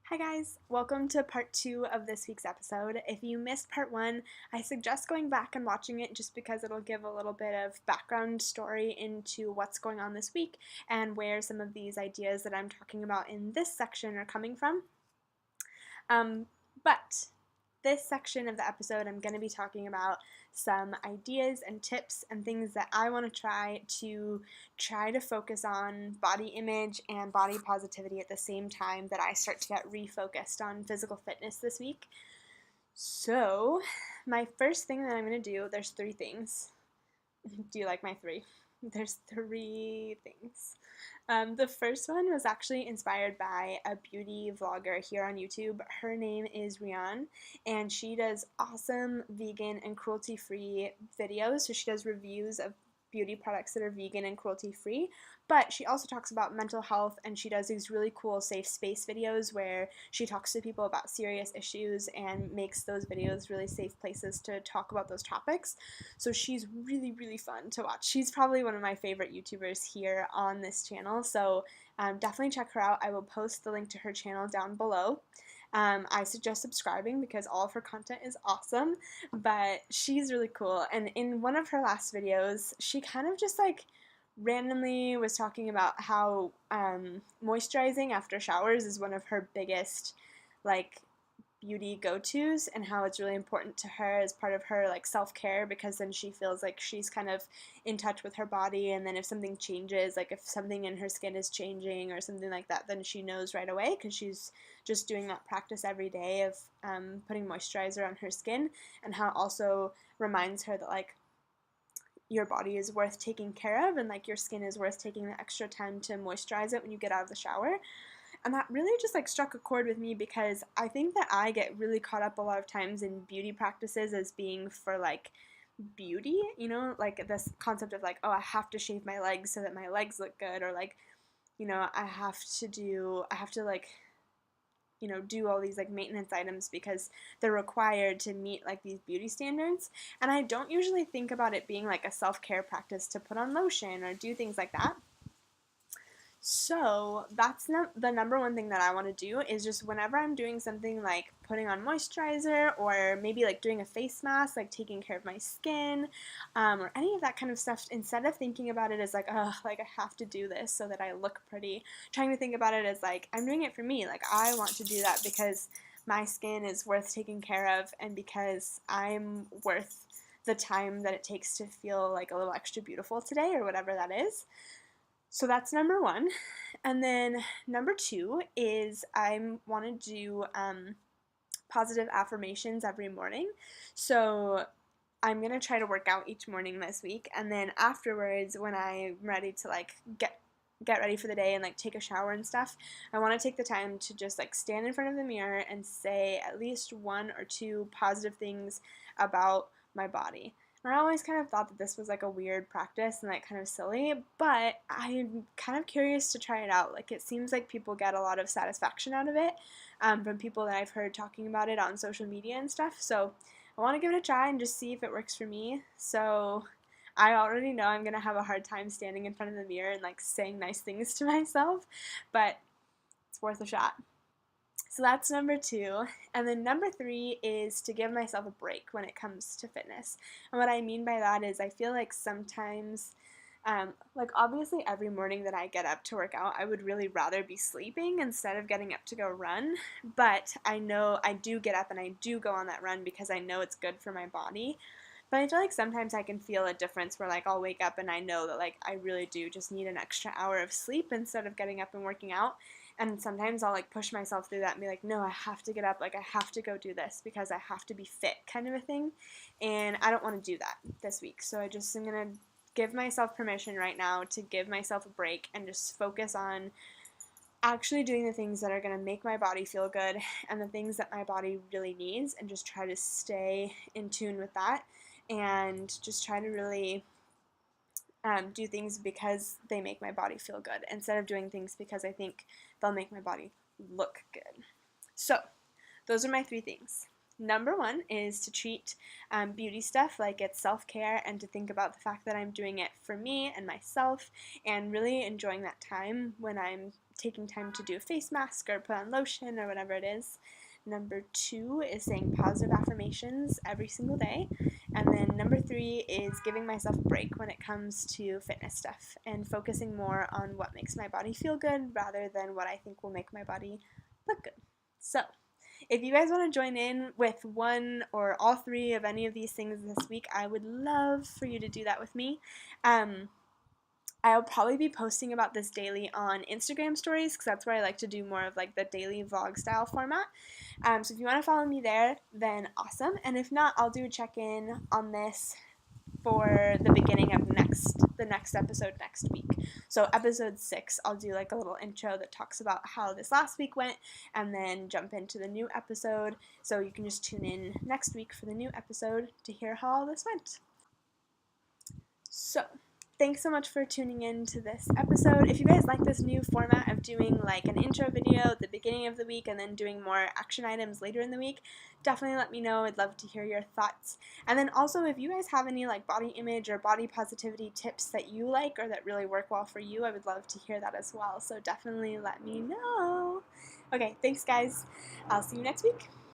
Hi guys, welcome to part 2 of this week's episode. If you missed part 1, I suggest going back and watching it just because it'll give a little bit of background story into what's going on this week and where some of these ideas that I'm talking about in this section are coming from. But this section of the episode, I'm going to be talking about some ideas and tips and things that I want to try to focus on body image and body positivity at the same time that I start to get refocused on physical fitness this week. So, my first thing that I'm going to do, there's 3 things. Do you like my 3? There's 3 things. The first one was actually inspired by a beauty vlogger here on YouTube. Her name is Rian, and she does awesome vegan and cruelty-free videos. So she does reviews of beauty products that are vegan and cruelty-free, but she also talks about mental health, and she does these really cool safe space videos where she talks to people about serious issues and makes those videos really safe places to talk about those topics. So she's really, really fun to watch. She's probably one of my favorite YouTubers here on this channel, so definitely check her out. I will post the link to her channel down below. I suggest subscribing because all of her content is awesome, but she's really cool. And in one of her last videos, she kind of just like randomly was talking about how moisturizing after showers is one of her biggest like beauty go-tos, and how it's really important to her as part of her like self-care, because then she feels like she's kind of in touch with her body, and then if something changes, like if something in her skin is changing or something like that, then she knows right away because she's just doing that practice every day of putting moisturizer on her skin, and how it also reminds her that like your body is worth taking care of, and like your skin is worth taking the extra time to moisturize it when you get out of the shower. And that really just like struck a chord with me, because I think that I get really caught up a lot of times in beauty practices as being for like beauty, you know, like this concept of like, oh, I have to shave my legs so that my legs look good, or like, you know, I have to like, you know, do all these like maintenance items because they're required to meet like these beauty standards. And I don't usually think about it being like a self-care practice to put on lotion or do things like that. So that's the number one thing that I want to do, is just whenever I'm doing something like putting on moisturizer, or maybe like doing a face mask, like taking care of my skin, or any of that kind of stuff, instead of thinking about it as like, oh, like I have to do this so that I look pretty, trying to think about it as like, I'm doing it for me. Like I want to do that because my skin is worth taking care of, and because I'm worth the time that it takes to feel like a little extra beautiful today, or whatever that is. So that's number 1. And then number 2 is I want to do positive affirmations every morning. So I'm going to try to work out each morning this week, and then afterwards, when I'm ready to like get ready for the day and like take a shower and stuff, I want to take the time to just like stand in front of the mirror and say at least 1 or 2 positive things about my body. And I always kind of thought that this was like a weird practice and like kind of silly, but I'm kind of curious to try it out. Like it seems like people get a lot of satisfaction out of it, from people that I've heard talking about it on social media and stuff. So I want to give it a try and just see if it works for me. So I already know I'm going to have a hard time standing in front of the mirror and like saying nice things to myself, but it's worth a shot. So that's number 2. And then number 3 is to give myself a break when it comes to fitness. And what I mean by that is I feel like sometimes, like obviously every morning that I get up to work out, I would really rather be sleeping instead of getting up to go run. But I know I do get up and I do go on that run because I know it's good for my body. But I feel like sometimes I can feel a difference where like I'll wake up and I know that like I really do just need an extra hour of sleep instead of getting up and working out. And sometimes I'll like push myself through that and be like, no, I have to get up, like I have to go do this because I have to be fit, kind of a thing. And I don't want to do that this week. So I just am going to give myself permission right now to give myself a break and just focus on actually doing the things that are going to make my body feel good and the things that my body really needs, and just try to stay in tune with that, and just try to really do things because they make my body feel good, instead of doing things because I think they'll make my body look good. So those are my 3 things. Number one is to treat beauty stuff like it's self care and to think about the fact that I'm doing it for me and myself and really enjoying that time when I'm taking time to do a face mask or put on lotion or whatever it is. Number two is saying positive affirmations every single day. And then number three is giving myself a break when it comes to fitness stuff and focusing more on what makes my body feel good rather than what I think will make my body look good. So, if you guys want to join in with one or all three of any of these things this week, I would love for you to do that with me. Um, I'll probably be posting about this daily on Instagram stories because that's where I like to do more of like the daily vlog style format. So if you want to follow me there, then awesome. And if not, I'll do a check-in on this for the beginning of the next episode next week. So episode 6, I'll do like a little intro that talks about how this last week went and then jump into the new episode. So you can just tune in next week for the new episode to hear how all this went. So, thanks so much for tuning in to this episode. If you guys like this new format of doing like an intro video at the beginning of the week and then doing more action items later in the week, definitely let me know. I'd love to hear your thoughts. And then also, if you guys have any like body image or body positivity tips that you like or that really work well for you, I would love to hear that as well. So definitely let me know. Okay, thanks guys. I'll see you next week.